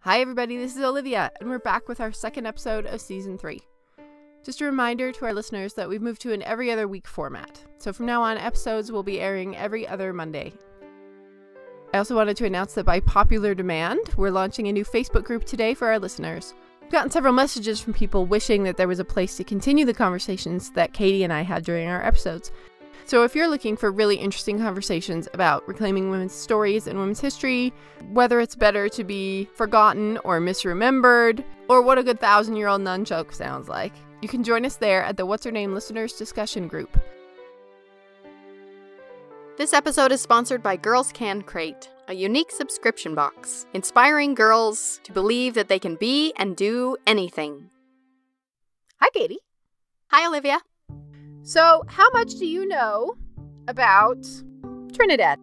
Hi everybody, this is Olivia, and we're back with our second episode of Season 3. Just a reminder to our listeners that we've moved to an every other week format. So from now on, episodes will be airing every other Monday. I also wanted to announce that by popular demand, we're launching a new Facebook group today for our listeners. We've gotten several messages from people wishing that there was a place to continue the conversations that Katie and I had during our episodes. So if you're looking for really interesting conversations about reclaiming women's stories and women's history, whether it's better to be forgotten or misremembered, or what a good 1,000-year-old nunchuck sounds like, you can join us there at the What's Her Name listeners discussion group. This episode is sponsored by Girls Can Crate, a unique subscription box, inspiring girls to believe that they can be and do anything. Hi, Katie. Hi, Olivia. So, how much do you know about Trinidad?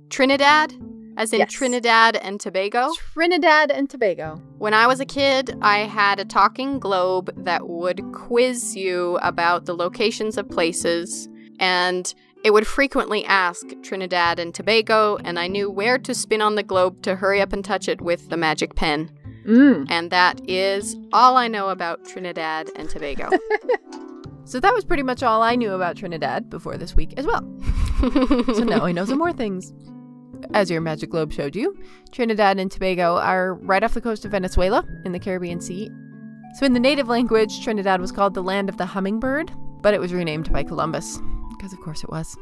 Trinidad? As in Yes. Trinidad and Tobago? Trinidad and Tobago. When I was a kid, I had a talking globe that would quiz you about the locations of places, and it would frequently ask Trinidad and Tobago, and I knew where to spin on the globe to hurry up and touch it with the magic pen. And that is all I know about Trinidad and Tobago. So that was pretty much all I knew about Trinidad before this week as well. So now I know some more things. As your magic globe showed you, Trinidad and Tobago are right off the coast of Venezuela in the Caribbean Sea. So in the native language, Trinidad was called the land of the hummingbird, but it was renamed by Columbus, because of course it was.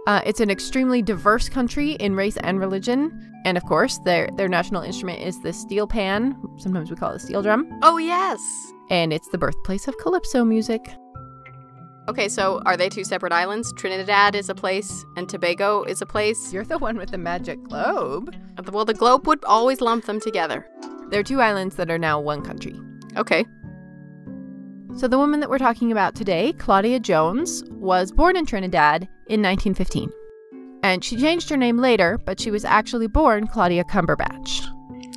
It's an extremely diverse country in race and religion, and of course their national instrument is the steel pan, sometimes we call it the steel drum. Oh, yes! And it's the birthplace of calypso music. Okay, so are they two separate islands? Trinidad is a place and Tobago is a place? You're the one with the magic globe. Well, the globe would always lump them together. They're two islands that are now one country. Okay. So the woman that we're talking about today, Claudia Jones, was born in Trinidad in 1915. And she changed her name later, but she was actually born Claudia Cumberbatch.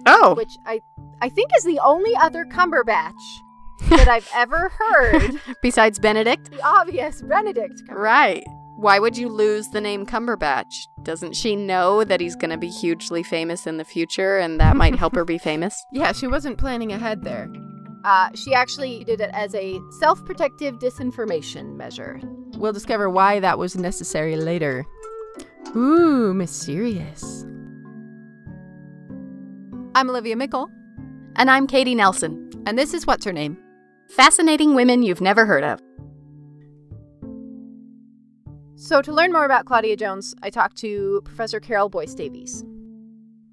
Oh! Which I think is the only other Cumberbatch that I've ever heard. Besides Benedict? The obvious Benedict Cumberbatch. Right. Why would you lose the name Cumberbatch? Doesn't she know that he's going to be hugely famous in the future and that might help her be famous? Yeah, she wasn't planning ahead there. She actually did it as a self-protective disinformation measure. We'll discover why that was necessary later. Ooh, mysterious. I'm Olivia Mickle. And I'm Katie Nelson. And this is What's Her Name? Fascinating women you've never heard of. So to learn more about Claudia Jones, I talked to Professor Carole Boyce-Davies.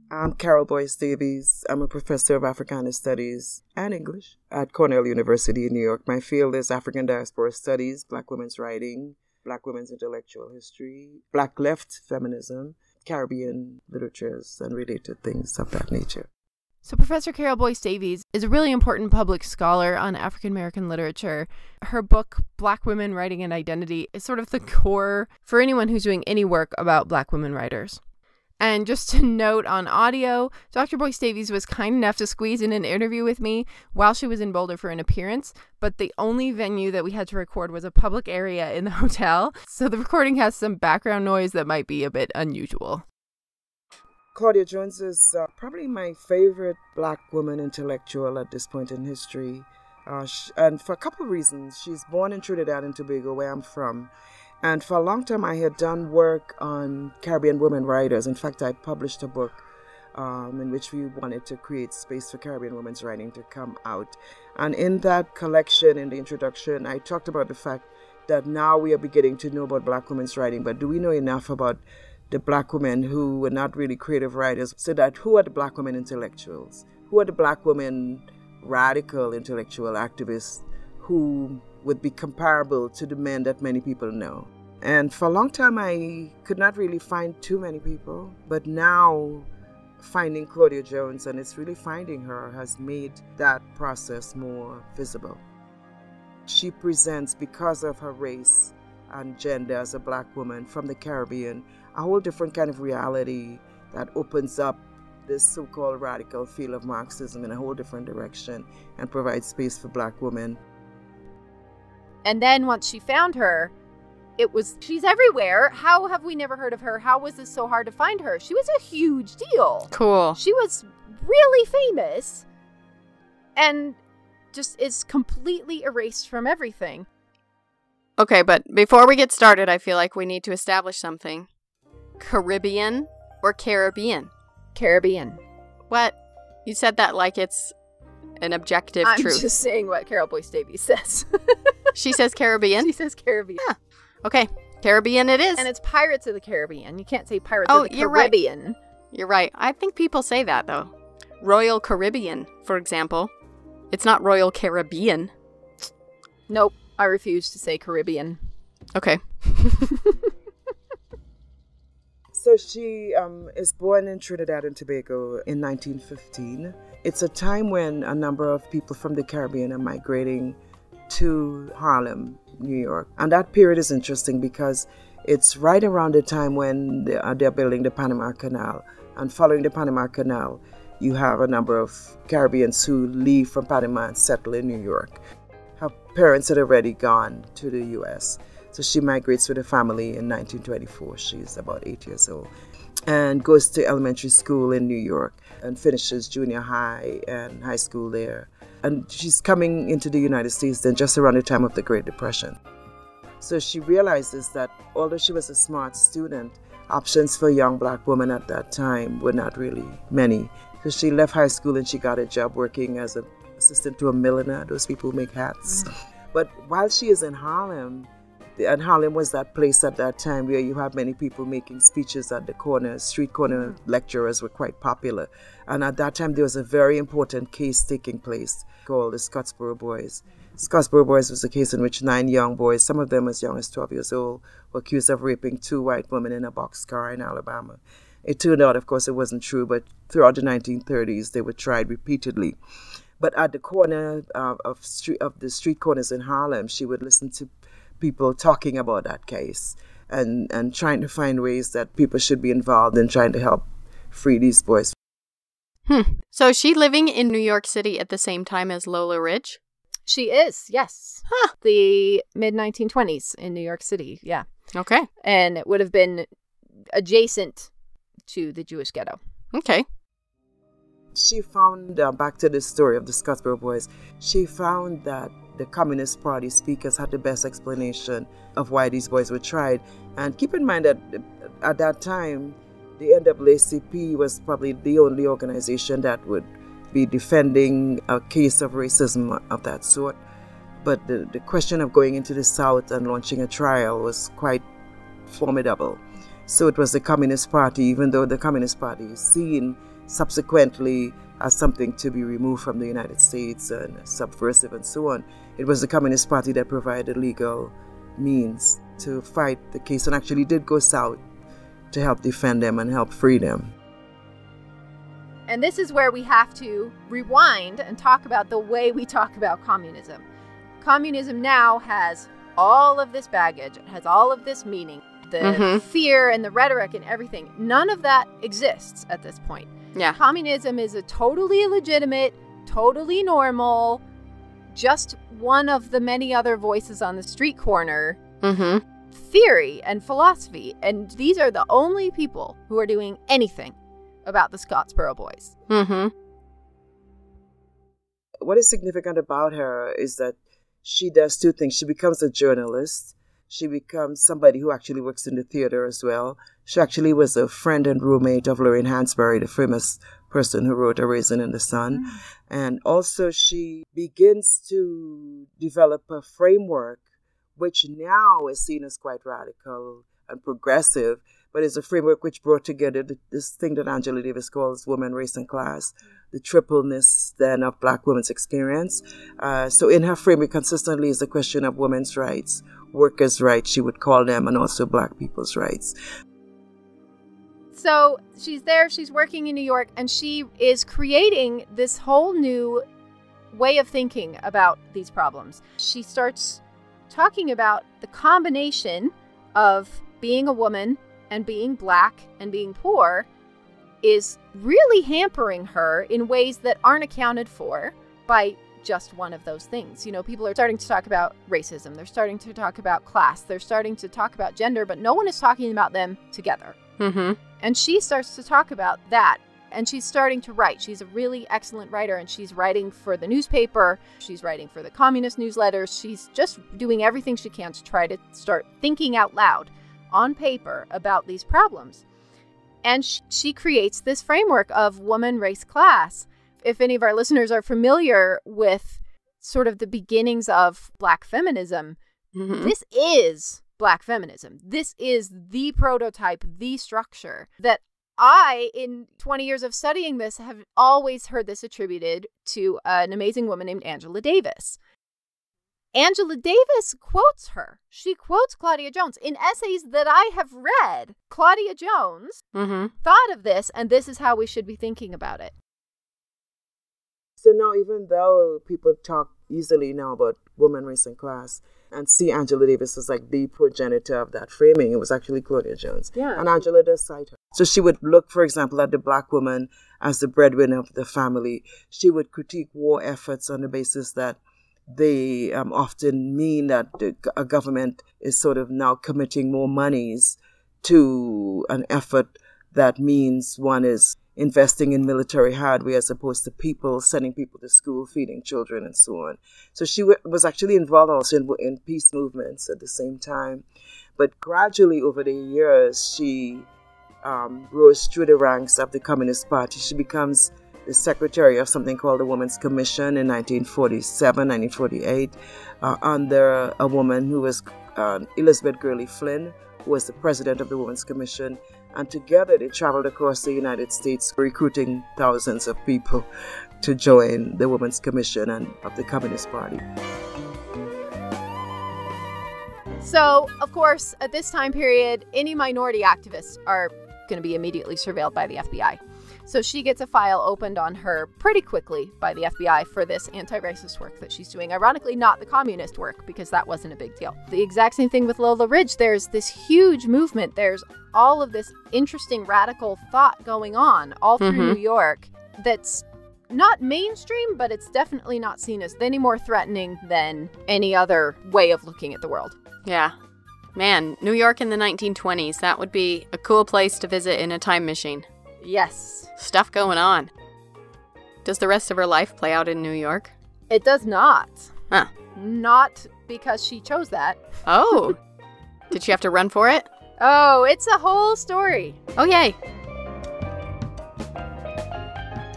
I'm Carole Boyce-Davies. I'm a professor of Africana Studies and English at Cornell University in New York. My field is African Diaspora Studies, Black women's writing, Black women's intellectual history, Black left feminism, Caribbean literatures, and related things of that nature. So Professor Carole Boyce-Davies is a really important public scholar on African American literature. Her book, Black Women Writing and Identity, is sort of the core for anyone who's doing any work about Black women writers. And just to note on audio, Dr. Boyce-Davies was kind enough to squeeze in an interview with me while she was in Boulder for an appearance, but the only venue that we had to record was a public area in the hotel, so the recording has some background noise that might be a bit unusual. Claudia Jones is probably my favorite Black woman intellectual at this point in history, and for a couple of reasons. She's born in Trinidad and Tobago, where I'm from, and for a long time I had done work on Caribbean women writers. In fact, I published a book in which we wanted to create space for Caribbean women's writing to come out. And in that collection, in the introduction, I talked about the fact that now we are beginning to know about Black women's writing, but do we know enough about the Black women who were not really creative writers? So that who are the Black women intellectuals? Who are the Black women radical intellectual activists who would be comparable to the men that many people know? And for a long time, I could not really find too many people. But now, finding Claudia Jones, and it's really finding her, has made that process more visible. She presents, because of her race and gender as a Black woman from the Caribbean, a whole different kind of reality that opens up this so-called radical field of Marxism in a whole different direction and provides space for Black women. And then once she found her, she's everywhere. How have we never heard of her? How was this so hard to find her? She was a huge deal. Cool. She was really famous and just is completely erased from everything. Okay, but before we get started, I feel like we need to establish something. Caribbean or Caribbean? Caribbean. What? You said that like it's an objective truth. I'm just saying what Carole Boyce-Davies says. She says Caribbean? She says Caribbean. Yeah. Okay, Caribbean it is. And it's Pirates of the Caribbean. You can't say Pirates of the Caribbean. Right. You're right. I think people say that, though. Royal Caribbean, for example. It's not Royal Caribbean. Nope. I refuse to say Caribbean. Okay. So she is born in Trinidad and Tobago in 1915. It's a time when a number of people from the Caribbean are migrating to Harlem, New York. And that period is interesting because it's right around the time when they're building the Panama Canal. And following the Panama Canal, you have a number of Caribbeans who leave from Panama and settle in New York. Her parents had already gone to the U.S., so she migrates with her family in 1924. She's about 8 years old and goes to elementary school in New York and finishes junior high and high school there. And she's coming into the United States then just around the time of the Great Depression. So she realizes that although she was a smart student, options for young black women at that time were not really many. So she left high school and she got a job working as an assistant to a milliner, those people who make hats. But while she is in Harlem, and Harlem was that place at that time where you have many people making speeches at the corner. Street corner lecturers were quite popular. And at that time, there was a very important case taking place called the Scottsboro Boys. Scottsboro Boys was a case in which 9 young boys, some of them as young as 12 years old, were accused of raping 2 white women in a boxcar in Alabama. It turned out, of course, it wasn't true, but throughout the 1930s, they were tried repeatedly. But at the corner of the street corners in Harlem, she would listen to people talking about that case and trying to find ways that people should be involved in trying to help free these boys. So is she living in New York City at the same time as Lola Ridge? She is, yes. The mid-1920s in New York City, yeah. Okay. And it would have been adjacent to the Jewish ghetto. Okay. She found, back to the story of the Scottsboro Boys, she found that the Communist Party speakers had the best explanation of why these boys were tried. And keep in mind that at that time, the NAACP was probably the only organization that would be defending a case of racism of that sort. But the question of going into the South and launching a trial was quite formidable. So it was the Communist Party, even though the Communist Party is seen subsequently as something to be removed from the United States and subversive and so on. It was the Communist Party that provided legal means to fight the case and actually did go south to help defend them and help free them. And this is where we have to rewind and talk about the way we talk about communism. Communism now has all of this baggage, it has all of this meaning, the fear and the rhetoric and everything. None of that exists at this point. Yeah. Communism is a totally legitimate, totally normal, just one of the many other voices on the street corner theory and philosophy. And these are the only people who are doing anything about the Scottsboro Boys. What is significant about her is that she does 2 things. She becomes a journalist. She becomes somebody who actually works in the theater as well. She actually was a friend and roommate of Lorraine Hansberry, the famous person who wrote A Raisin in the Sun. And also she begins to develop a framework which now is seen as quite radical and progressive, but is a framework which brought together this thing that Angela Davis calls woman, race, and class, the tripleness then of Black women's experience. So in her framework consistently is the question of women's rights, workers' rights, she would call them, and also Black people's rights. So she's there, she's working in New York, and she is creating this whole new way of thinking about these problems. She starts talking about the combination of being a woman and being Black and being poor is really hampering her in ways that aren't accounted for by just one of those things. You know, people are starting to talk about racism. They're starting to talk about class. They're starting to talk about gender, but no one is talking about them together. Mm-hmm. And she starts to talk about that. And she's starting to write. She's a really excellent writer, and she's writing for the newspaper. She's writing for the communist newsletters. She's just doing everything she can to try to start thinking out loud on paper about these problems. And she creates this framework of woman, race, class. If any of our listeners are familiar with sort of the beginnings of Black feminism, this is Black feminism. This is the prototype, the structure that I, in 20 years of studying this, have always heard this attributed to an amazing woman named Angela Davis. Angela Davis quotes her. She quotes Claudia Jones. In essays that I have read, Claudia Jones thought of this, and this is how we should be thinking about it. So now, even though people talk easily now about woman, race, and class, and see Angela Davis as like the progenitor of that framing, it was actually Claudia Jones. Yeah. And Angela does cite her. So she would look, for example, at the Black woman as the breadwinner of the family. She would critique war efforts on the basis that they often mean that a government is sort of now committing more monies to an effort that means one is investing in military hardware as opposed to people, sending people to school, feeding children, and so on. So she was actually involved also in peace movements at the same time. But gradually over the years, she rose through the ranks of the Communist Party. She becomes the secretary of something called the Women's Commission in 1947, 1948, under a woman who was Elizabeth Gurley Flynn, who was the president of the Women's Commission. And together they traveled across the United States, recruiting thousands of people to join the Women's Commission and of the Communist Party. So, of course, at this time period, any minority activists are going to be immediately surveilled by the FBI. So she gets a file opened on her pretty quickly by the FBI for this anti-racist work that she's doing. Ironically, not the communist work, because that wasn't a big deal. The exact same thing with Lola Ridge. There's this huge movement. There's all of this interesting radical thought going on all through New York that's not mainstream, but it's definitely not seen as any more threatening than any other way of looking at the world. Yeah. Man, New York in the 1920s, that would be a cool place to visit in a time machine. Yes. Stuff going on. Does the rest of her life play out in New York? It does not. Huh. Not because she chose that. Oh. Did she have to run for it? Oh, it's a whole story. Oh, yay.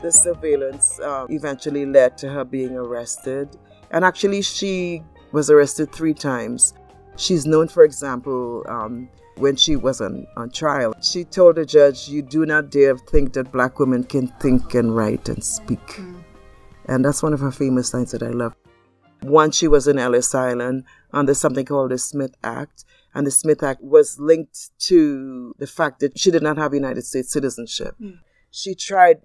The surveillance eventually led to her being arrested. And actually, she was arrested 3 times. She's known, for example, when she was on trial, she told the judge, "You do not dare think that Black women can think and write and speak." And that's one of her famous lines that I love. Once she was in Ellis Island under something called the Smith Act. And the Smith Act was linked to the fact that she did not have United States citizenship. She tried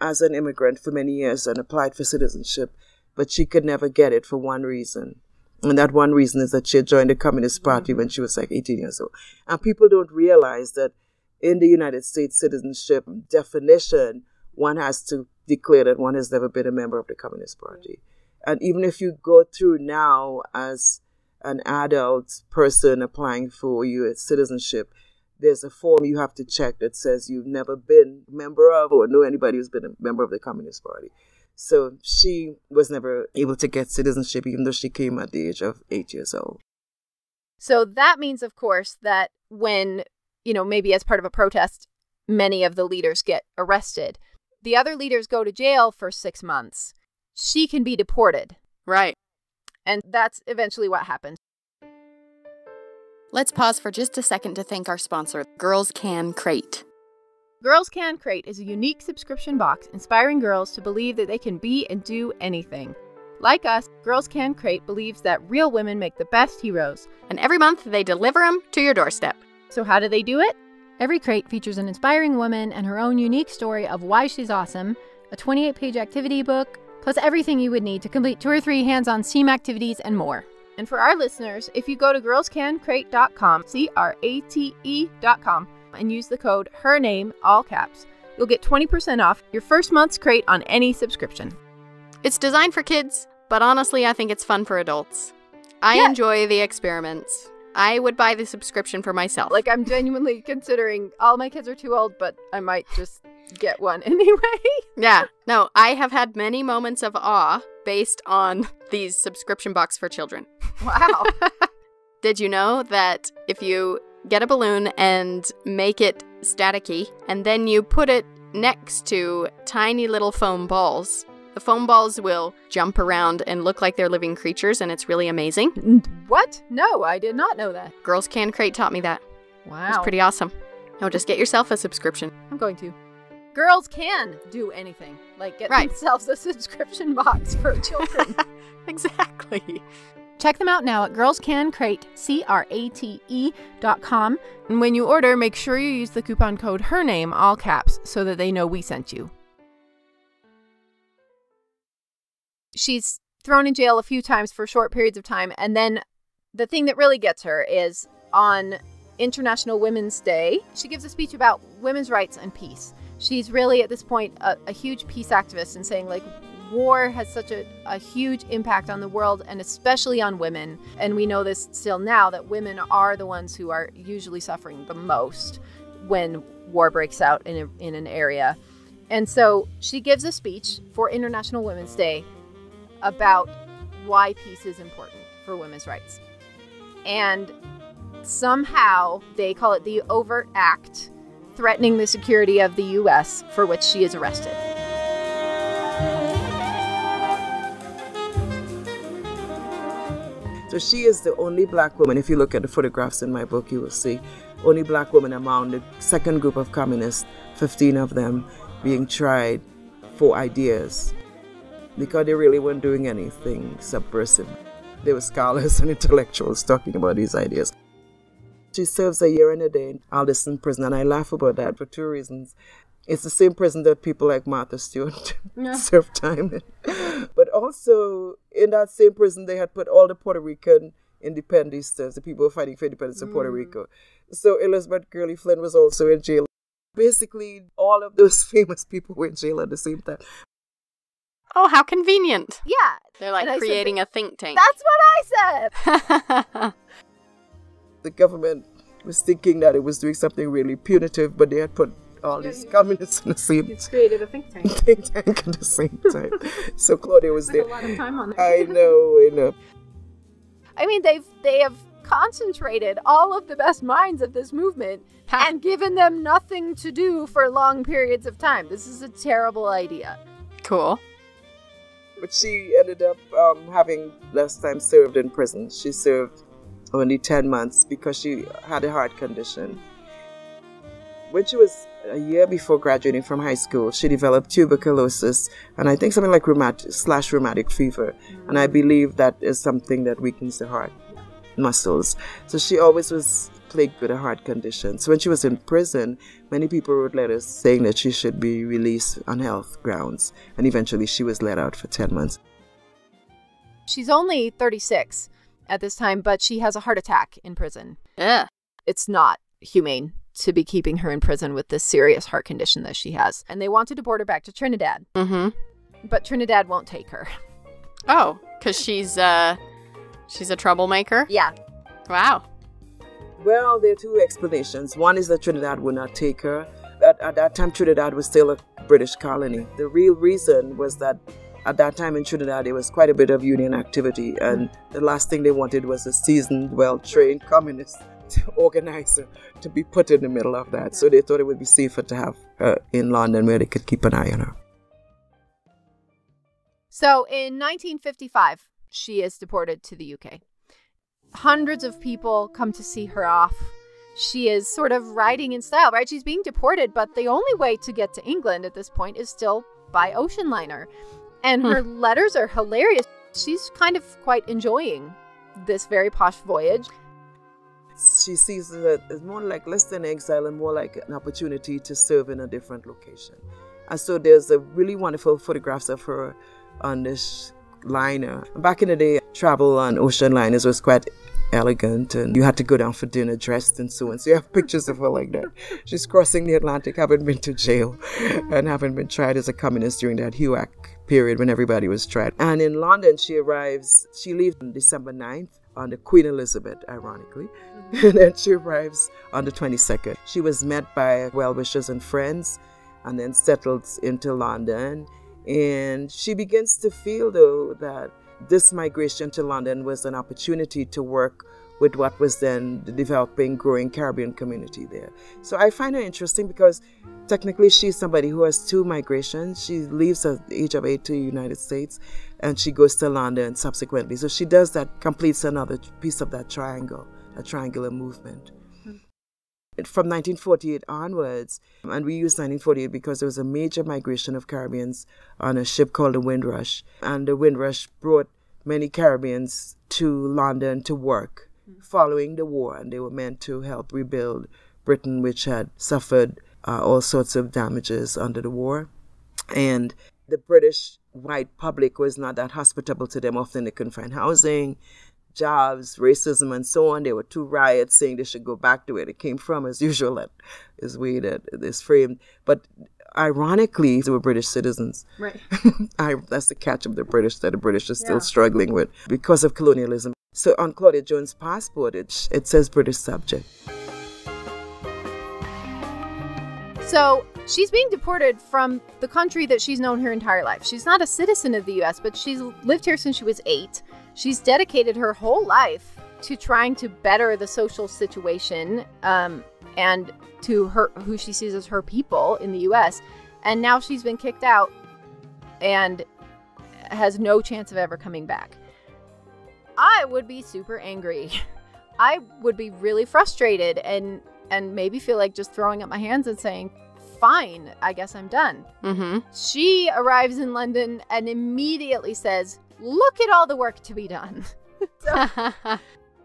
as an immigrant for many years and applied for citizenship, but she could never get it for one reason. And that one reason is that she had joined the Communist Party when she was like 18 years old. And people don't realize that in the United States citizenship definition, one has to declare that one has never been a member of the Communist Party. And even if you go through now as an adult person applying for U.S. citizenship, there's a form you have to check that says you've never been a member of or know anybody who's been a member of the Communist Party. So she was never able to get citizenship, even though she came at the age of 8 years old. So that means, of course, that when, maybe as part of a protest, many of the leaders get arrested, the other leaders go to jail for 6 months. She can be deported. Right. And that's eventually what happens. Let's pause for just a second to thank our sponsor, Girls Can Crate. Girls Can Crate is a unique subscription box inspiring girls to believe that they can be and do anything. Like us, Girls Can Crate believes that real women make the best heroes. And every month they deliver them to your doorstep. So how do they do it? Every crate features an inspiring woman and her own unique story of why she's awesome, a 28-page activity book, plus everything you would need to complete 2 or 3 hands-on STEAM activities and more. And for our listeners, if you go to girlscancrate.com, CRATE.com, and use the code HERNAME, all caps, you'll get 20% off your first month's crate on any subscription. It's designed for kids, but honestly, I think it's fun for adults. I enjoy the experiments. I would buy the subscription for myself. Like, I'm genuinely considering, all my kids are too old, but I might just get one anyway. Yeah. No, I have had many moments of awe based on these subscription box for children. Wow. Did you know that if you get a balloon and make it staticky, and then you put it next to tiny little foam balls, the foam balls will jump around and look like they're living creatures, and it's really amazing? What? No, I did not know that. Girls Can Crate taught me that. Wow. It's pretty awesome. No, just get yourself a subscription. I'm going to. Girls can do anything. Like, get themselves a subscription box for children. Exactly. Check them out now at girlscancrate.com. And when you order, make sure you use the coupon code HERNAME, all caps, so that they know we sent you. She's thrown in jail a few times for short periods of time. And then the thing that really gets her is on International Women's Day, she gives a speech about women's rights and peace. She's really, at this point, a huge peace activist and saying, like, war has such a huge impact on the world and especially on women. And we know this still now, that women are the ones who are usually suffering the most when war breaks out in an area. And so she gives a speech for International Women's Day about why peace is important for women's rights. And somehow they call it the overt act threatening the security of the U.S., for which she is arrested. So she is the only black woman, if you look at the photographs in my book, you will see, only black woman among the second group of communists, 15 of them being tried for ideas, because they really weren't doing anything subversive. They were scholars and intellectuals talking about these ideas. She serves a year and a day in Alderson prison, and I laugh about that for two reasons. It's the same prison that people like Martha Stewart served time in. But also, in that same prison, they had put all the Puerto Rican independistas, the people fighting for independence in Puerto Rico. So Elizabeth Gurley Flynn was also in jail. Basically, all of those famous people were in jail at the same time. Oh, how convenient. Yeah. They're like creating a think tank. That's what I said. The government was thinking that it was doing something really punitive, but they had put all these communists in the same... It's created a think tank. Think tank at the same time. So Claudia was there. A lot of time on it. I know. I mean, they have concentrated all of the best minds of this movement and given them nothing to do for long periods of time. This is a terrible idea. Cool. But she ended up having less time served in prison. She served only 10 months because she had a heart condition. When she was a year before graduating from high school, she developed tuberculosis and I think something like rheumatic fever. And I believe that is something that weakens the heart muscles. So she always was plagued with a heart condition. So when she was in prison, many people wrote letters saying that she should be released on health grounds. And eventually she was let out for 10 months. She's only 36 at this time, but she has a heart attack in prison. Yeah. It's not humane to be keeping her in prison with this serious heart condition that she has. And they want to deport her back to Trinidad. Mm-hmm. But Trinidad won't take her. Oh, because she's a troublemaker? Yeah. Wow. Well, there are two explanations. One is that Trinidad would not take her. At that time, Trinidad was still a British colony. The real reason was that at that time in Trinidad, there was quite a bit of union activity. And the last thing they wanted was a seasoned, well-trained communist organizer to be put in the middle of that. So they thought it would be safer to have her in London where they could keep an eye on her. So in 1955, she is deported to the UK. Hundreds of people come to see her off. She is sort of riding in style, right? She's being deported, but the only way to get to England at this point is still by ocean liner. And her letters are hilarious. She's kind of quite enjoying this very posh voyage. She sees it as more like less than exile and more like an opportunity to serve in a different location. And so there's a really wonderful photographs of her on this liner. Back in the day, travel on ocean liners was quite elegant and you had to go down for dinner dressed and so on. So you have pictures of her like that. She's crossing the Atlantic, having been to jail and having been tried as a communist during that HUAC period when everybody was tried. And in London, she leaves on December 9th on the Queen Elizabeth, ironically. And then she arrives on the 22nd. She was met by well-wishers and friends and then settles into London. And she begins to feel, though, that this migration to London was an opportunity to work with what was then the developing, growing Caribbean community there. So I find her interesting because technically she's somebody who has two migrations. She leaves at the age of 8 to the United States and she goes to London subsequently. So she does that, completes another piece of that triangle, a triangular movement. From 1948 onwards, and we use 1948 because there was a major migration of Caribbeans on a ship called the Windrush. And the Windrush brought many Caribbeans to London to work following the war, and they were meant to help rebuild Britain, which had suffered all sorts of damages under the war. And the British white public was not that hospitable to them. Often they couldn't find housing, jobs, racism, and so on. There were 2 riots saying they should go back to where they came from, as usual. That is the way that it is framed. But ironically, they were British citizens. Right. That's the catch of the British, that the British are still struggling with because of colonialism. So on Claudia Jones' passport, it says British subject. So she's being deported from the country that she's known her entire life. She's not a citizen of the U.S., but she's lived here since she was 8. She's dedicated her whole life to trying to better the social situation and to who she sees as her people in the U.S. And now she's been kicked out and has no chance of ever coming back. I would be super angry. I would be really frustrated and maybe feel like just throwing up my hands and saying, fine, I guess I'm done. Mm-hmm. She arrives in London and immediately says, look at all the work to be done. So,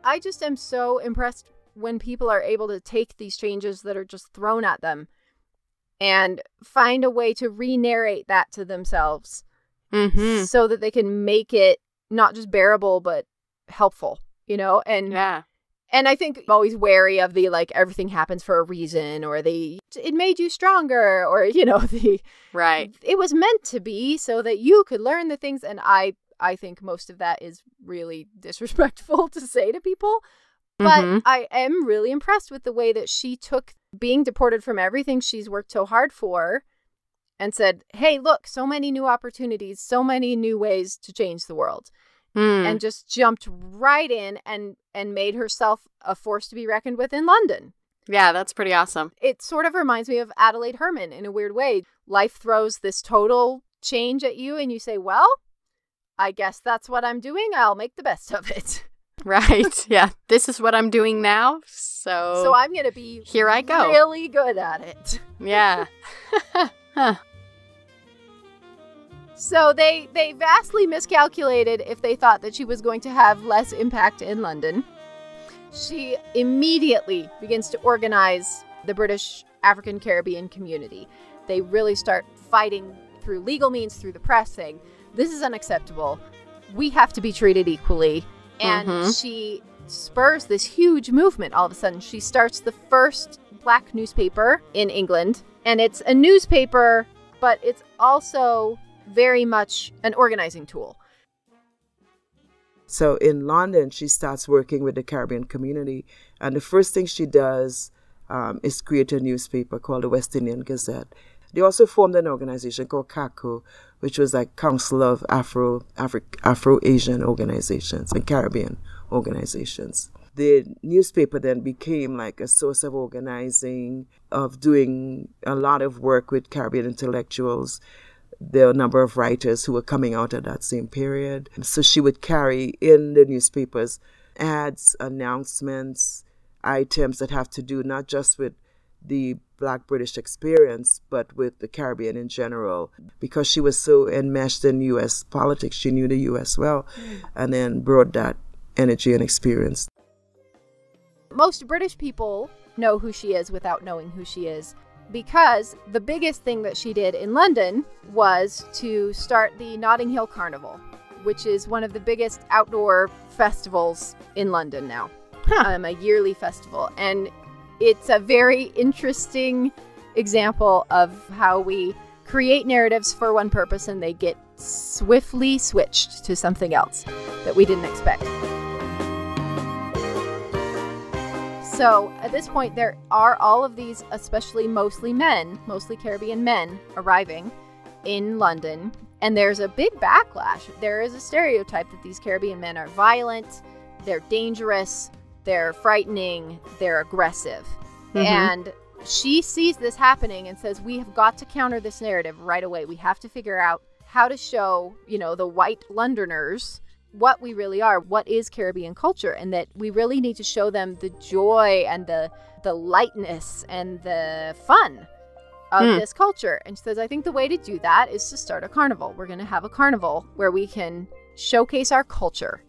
I just am so impressed when people are able to take these changes that are just thrown at them and find a way to re-narrate that to themselves so that they can make it not just bearable, but helpful, you know? And I think I'm always wary of the, like, everything happens for a reason, or it made you stronger, or, you know, it was meant to be so that you could learn the things. And I think most of that is really disrespectful to say to people. But I am really impressed with the way that she took being deported from everything she's worked so hard for and said, hey, look, so many new opportunities, so many new ways to change the world. And just jumped right in and made herself a force to be reckoned with in London. Yeah, that's pretty awesome. It sort of reminds me of Adelaide Herman in a weird way. Life throws this total change at you and you say, well, I guess that's what I'm doing. I'll make the best of it. Right. Yeah. This is what I'm doing now. So I'm going to be here I go. Really good at it. Yeah. Huh. So they vastly miscalculated if they thought that she was going to have less impact in London. She immediately begins to organize the British African Caribbean community. They really start fighting through legal means, through the press, saying, this is unacceptable. We have to be treated equally. And she spurs this huge movement all of a sudden. She starts the first black newspaper in England. And it's a newspaper, but it's also very much an organizing tool. So in London, she starts working with the Caribbean community. And the first thing she does is create a newspaper called the West Indian Gazette. They also formed an organization called CACO, which was like Council of Afro-Asian organizations and Caribbean organizations. The newspaper then became like a source of organizing, of doing a lot of work with Caribbean intellectuals. There were a number of writers who were coming out at that same period. So she would carry in the newspapers ads, announcements, items that have to do not just with the Black British experience, but with the Caribbean in general. Because she was so enmeshed in U.S. politics, she knew the U.S. well, and then brought that energy and experience. Most British people know who she is without knowing who she is, because the biggest thing that she did in London was to start the Notting Hill Carnival, which is one of the biggest outdoor festivals in London now. A yearly festival. And it's a very interesting example of how we create narratives for one purpose and they get swiftly switched to something else that we didn't expect. So at this point, there are all of these, especially mostly Caribbean men, arriving in London. And there's a big backlash. There is a stereotype that these Caribbean men are violent, they're dangerous, they're frightening, they're aggressive. And she sees this happening and says, we have got to counter this narrative right away. We have to figure out how to show, the white Londoners what we really are, what is Caribbean culture, and that we really need to show them the joy and the lightness and the fun of this culture. And she says, I think the way to do that is to start a carnival. We're going to have a carnival where we can showcase our culture.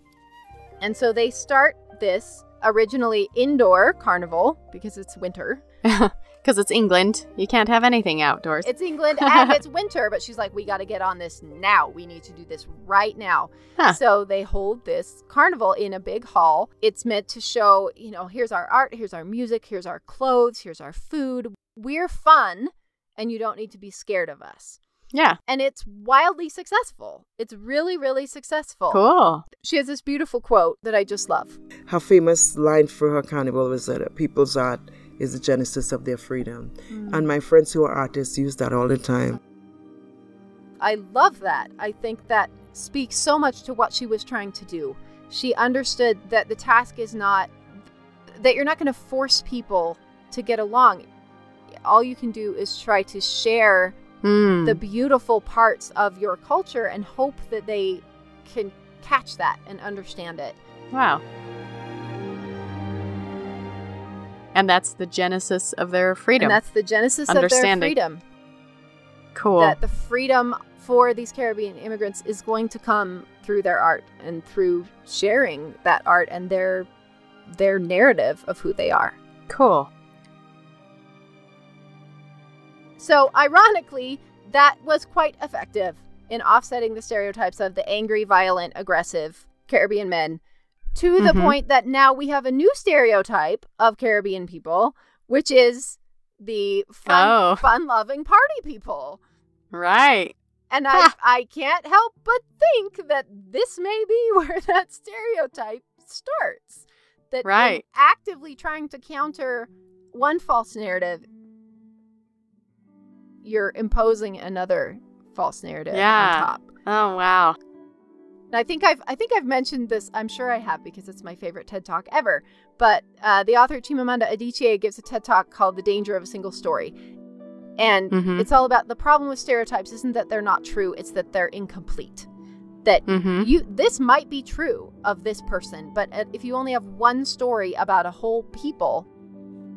And so they start this originally indoor carnival because it's winter. Because it's England. You can't have anything outdoors. It's England and it's winter, but she's like, we got to get on this now. We need to do this right now. So they hold this carnival in a big hall. It's meant to show, here's our art, here's our music, here's our clothes, here's our food. We're fun, and you don't need to be scared of us. Yeah. And it's wildly successful. It's really, really successful. Cool. She has this beautiful quote that I just love. Her famous line for her carnival was that people's art is the genesis of their freedom. And my friends who are artists use that all the time. I love that. I think that speaks so much to what she was trying to do. She understood that the task is not, that you're not going to force people to get along. All you can do is try to share the beautiful parts of your culture and hope that they can catch that and understand it. Wow. And that's the genesis of their freedom. And that's the genesis of their freedom. Cool. That the freedom for these Caribbean immigrants is going to come through their art and through sharing that art and their narrative of who they are. Cool. So, ironically, that was quite effective in offsetting the stereotypes of the angry, violent, aggressive Caribbean men to the point that now we have a new stereotype of Caribbean people, which is the fun-loving party people. Right. And I can't help but think that this may be where that stereotype starts. That in actively trying to counter one false narrative, you're imposing another false narrative on top. Oh, wow. And I think I've mentioned this. I'm sure I have because it's my favorite TED Talk ever. But the author Chimamanda Adichie gives a TED Talk called The Danger of a Single Story. And it's all about the problem with stereotypes isn't that they're not true, it's that they're incomplete. That this might be true of this person, but if you only have one story about a whole people,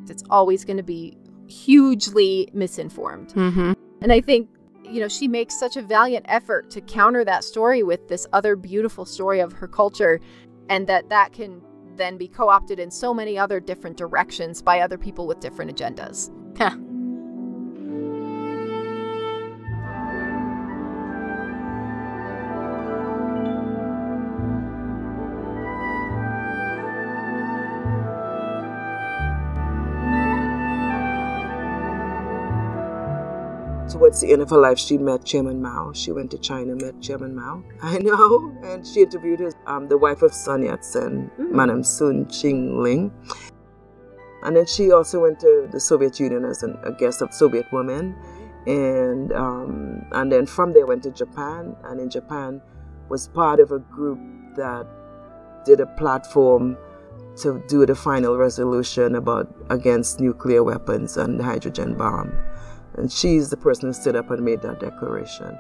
it's always going to be hugely misinformed. And I think, she makes such a valiant effort to counter that story with this other beautiful story of her culture, and that can then be co-opted in so many other different directions by other people with different agendas. Towards the end of her life, she met Chairman Mao. She went to China, met Chairman Mao. I know. And she interviewed the wife of Sun Yat-sen, Madame Sun Ching-ling. And then she also went to the Soviet Union as a guest of Soviet women. And then from there went to Japan. And in Japan was part of a group that did a platform to do the final resolution against nuclear weapons and the hydrogen bomb. And she's the person who stood up and made that declaration.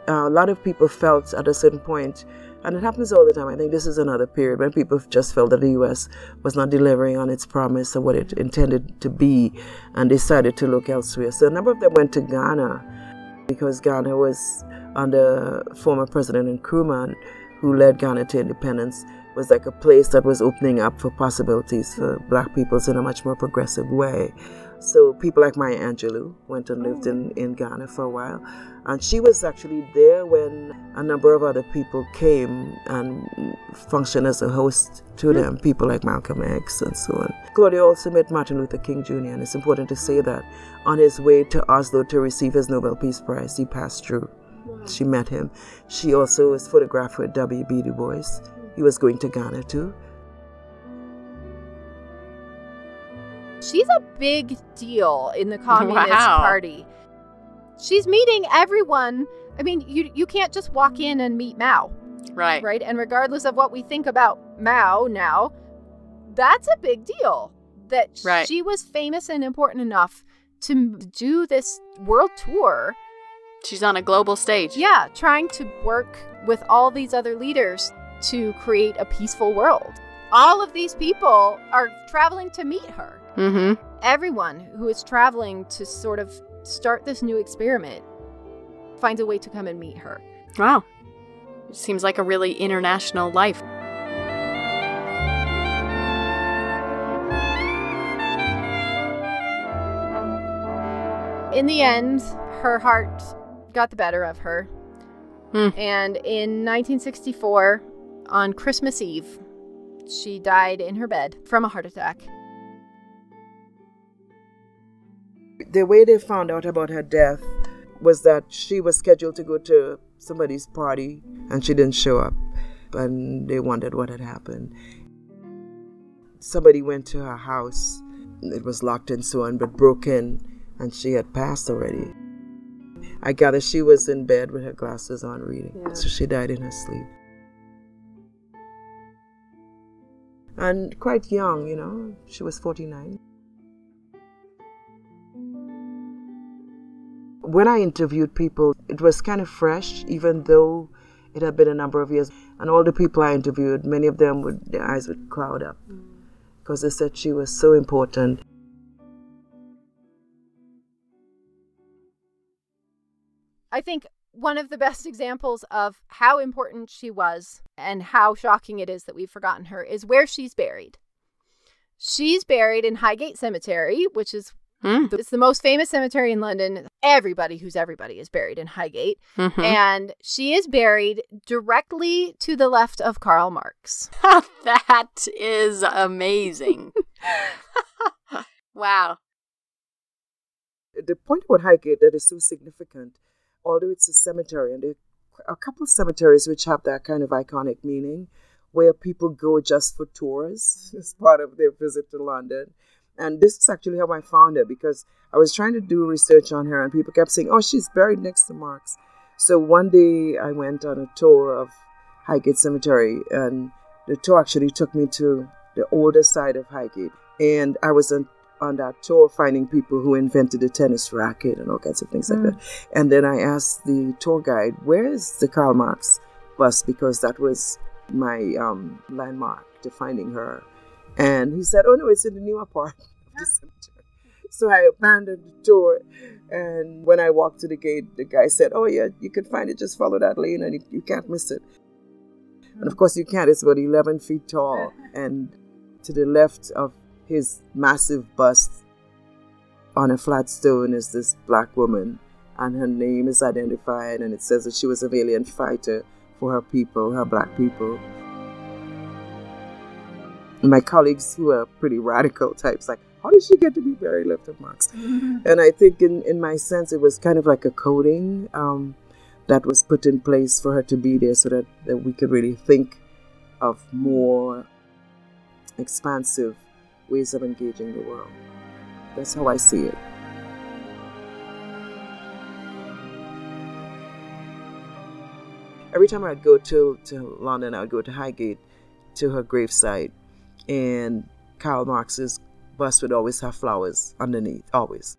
A lot of people felt at a certain point, and it happens all the time, I think this is another period when people just felt that the U.S. was not delivering on its promise of what it intended to be and decided to look elsewhere. So a number of them went to Ghana because Ghana was under former President Nkrumah, who led Ghana to independence, was like a place that was opening up for possibilities for Black peoples in a much more progressive way. So people like Maya Angelou went and lived in Ghana for a while. And she was actually there when a number of other people came and functioned as a host to them, people like Malcolm X and so on. Claudia also met Martin Luther King Jr., and it's important to say that on his way to Oslo to receive his Nobel Peace Prize, he passed through She met him. She also was photographed with W.B. Du Bois. He was going to Ghana too. She's a big deal in the Communist Wow. Party. She's meeting everyone. I mean, you can't just walk in and meet Mao, Right. right? And regardless of what we think about Mao now, that's a big deal. That Right. she was famous and important enough to do this world tour. She's on a global stage. Yeah, trying to work with all these other leaders to create a peaceful world. All of these people are traveling to meet her. Mm-hmm. Everyone who is traveling to sort of start this new experiment finds a way to come and meet her. Wow. It seems like a really international life. In the end, her heart got the better of her. Hmm. And in 1964, on Christmas Eve, she died in her bed from a heart attack. The way they found out about her death was that she was scheduled to go to somebody's party and she didn't show up. And they wondered what had happened. Somebody went to her house. It was locked and so on, but broke in, and she had passed already. I gather she was in bed with her glasses on reading. Yeah. So she died in her sleep. And quite young, you know. She was 49. When I interviewed people, it was kind of fresh, even though it had been a number of years. And all the people I interviewed, many of them, their eyes would cloud up because they said she was so important. I think one of the best examples of how important she was and how shocking it is that we've forgotten her is where she's buried. She's buried in Highgate Cemetery, which is it's the most famous cemetery in London. Everybody who's everybody is buried in Highgate. Mm-hmm. And she is buried directly to the left of Karl Marx. That is amazing. Wow. The point about Highgate that is so significant, although it's a cemetery, and there are a couple of cemeteries which have that kind of iconic meaning, where people go just for tours as part of their visit to London. And this is actually how I found her, because I was trying to do research on her and people kept saying, oh, she's buried next to Marx. So one day I went on a tour of Highgate Cemetery, and the tour actually took me to the older side of Highgate. And I was on that tour finding people who invented the tennis racket and all kinds of things like that. And then I asked the tour guide, where is the Karl Marx bust? Because that was my landmark to finding her. And he said, oh, no, it's in the newer part of the cemetery. So I abandoned the tour. And when I walked to the gate, the guy said, oh, yeah, you can find it. Just follow that lane and you can't miss it. And of course, you can't. It's about 11 feet tall. And to the left of his massive bust on a flat stone is this black woman. And her name is identified. And it says that she was a valiant fighter for her people, her black people. My colleagues who are pretty radical types, like, how did she get to be buried left of Marx? And I think in my sense, it was kind of like a coding that was put in place for her to be there so that we could really think of more expansive ways of engaging the world. That's how I see it. Every time I'd go to London, I would go to Highgate, to her gravesite. And Karl Marx's bust would always have flowers underneath, always.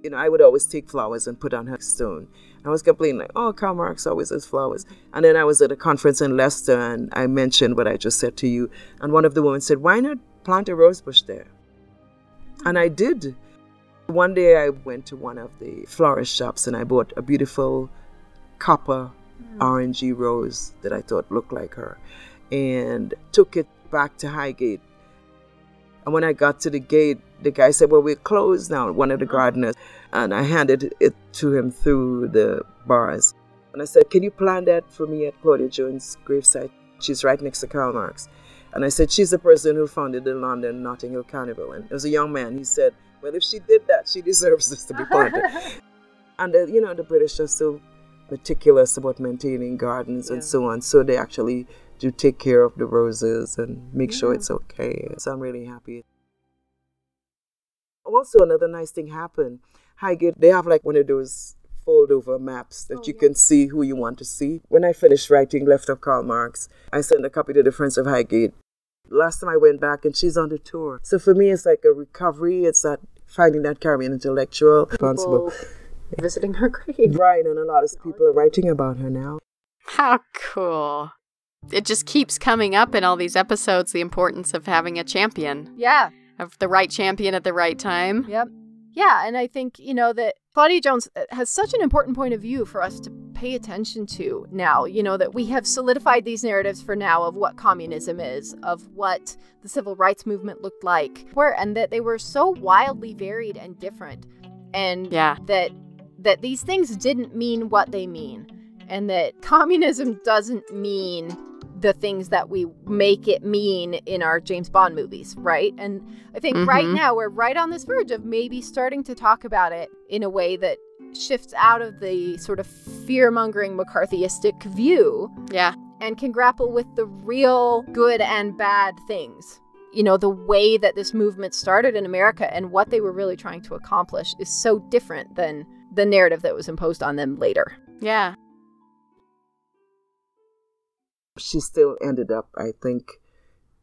You know, I would always take flowers and put on her stone. I was complaining like, oh, Karl Marx always has flowers. And then I was at a conference in Leicester and I mentioned what I just said to you. And one of the women said, why not plant a rose bush there? And I did. One day I went to one of the florist shops and I bought a beautiful copper orangey rose that I thought looked like her and took it back to Highgate. And when I got to the gate, the guy said, well, we're closed now, one of the gardeners. And I handed it to him through the bars. And I said, can you plant that for me at Claudia Jones' gravesite? She's right next to Karl Marx. And I said, she's the person who founded the London Notting Hill Carnival. And it was a young man. He said, well, if she did that, she deserves this to be planted. And, the British are so meticulous about maintaining gardens and so on. So they actually do take care of the roses and make sure it's okay. So I'm really happy. Also, another nice thing happened. Highgate, they have like one of those fold-over maps that you can see who you want to see. When I finished writing Left of Karl Marx, I sent a copy to the Friends of Highgate. Last time I went back and she's on the tour. So for me, it's like a recovery. It's that finding that Caribbean intellectual responsible. Visiting her grave. Right, and a lot of people are writing about her now. How cool. It just keeps coming up in all these episodes, the importance of having a champion. Yeah. Of the right champion at the right time. Yep. Yeah, and I think, that Claudia Jones has such an important point of view for us to pay attention to now, that we have solidified these narratives for now of what communism is, of what the civil rights movement looked like, and that they were so wildly varied and different, and that these things didn't mean what they mean, and that communism doesn't mean the things that we make it mean in our James Bond movies, right? And I think right now we're right on this verge of maybe starting to talk about it in a way that shifts out of the sort of fear-mongering McCarthyistic view. Yeah. And can grapple with the real good and bad things. The way that this movement started in America and what they were really trying to accomplish is so different than the narrative that was imposed on them later. Yeah. She still ended up, I think,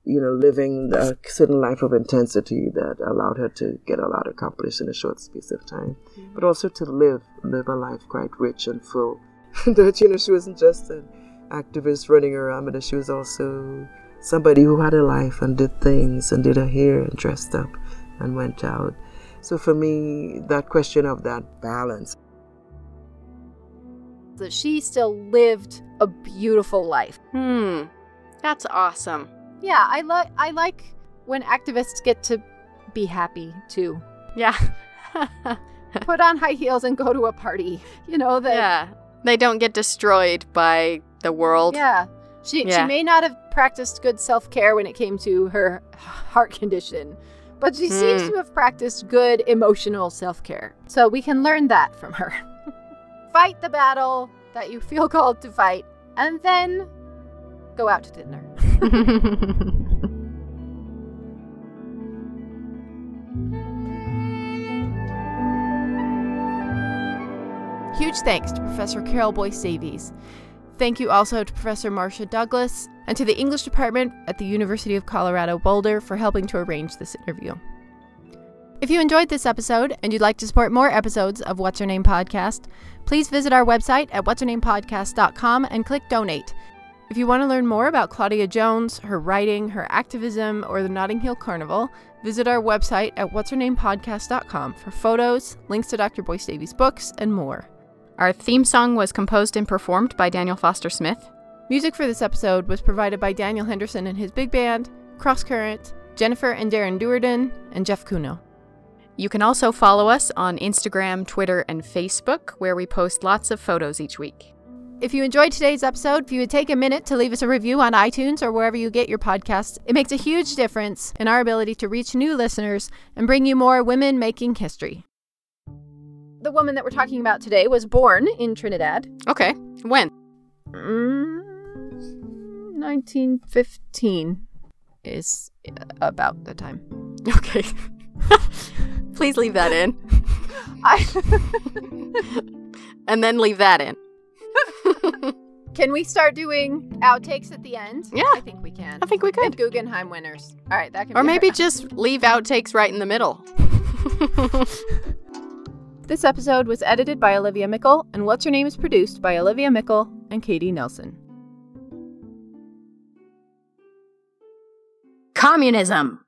living a certain life of intensity that allowed her to get a lot accomplished in a short space of time, but also to live a life quite rich and full. That, she wasn't just an activist running around, but that she was also somebody who had a life and did things and did her hair and dressed up and went out. So for me, that question of that balance. That she still lived a beautiful life. That's awesome. Yeah, I like when activists get to be happy too. Yeah. Put on high heels and go to a party. They don't get destroyed by the world. Yeah. She may not have practiced good self-care when it came to her heart condition, but she seems to have practiced good emotional self-care. So we can learn that from her. Fight the battle that you feel called to fight, and then go out to dinner. Huge thanks to Professor Carole Boyce-Davies. Thank you also to Professor Marcia Douglas and to the English department at the University of Colorado Boulder for helping to arrange this interview. If you enjoyed this episode and you'd like to support more episodes of What's Her Name podcast, please visit our website at what'shernamepodcast.com and click donate. If you want to learn more about Claudia Jones, her writing, her activism, or the Notting Hill Carnival, visit our website at what'shernamepodcast.com for photos, links to Dr. Boyce-Davies' books, and more. Our theme song was composed and performed by Daniel Foster Smith. Music for this episode was provided by Daniel Henderson and his big band, Crosscurrent, Jennifer and Darren Duerden, and Jeff Cuno. You can also follow us on Instagram, Twitter, and Facebook, where we post lots of photos each week. If you enjoyed today's episode, if you would take a minute to leave us a review on iTunes or wherever you get your podcasts, it makes a huge difference in our ability to reach new listeners and bring you more women making history. The woman that we're talking about today was born in Trinidad. Okay. When? 1915 is about the time. Okay. Please leave that in. And then leave that in. Can we start doing outtakes at the end? Yeah. I think we can. I think we could. And Guggenheim winners. All right, that can Or be maybe just leave outtakes right in the middle. This episode was edited by Olivia Mickle, and What's Her Name is produced by Olivia Mickle and Katie Nelson. Communism.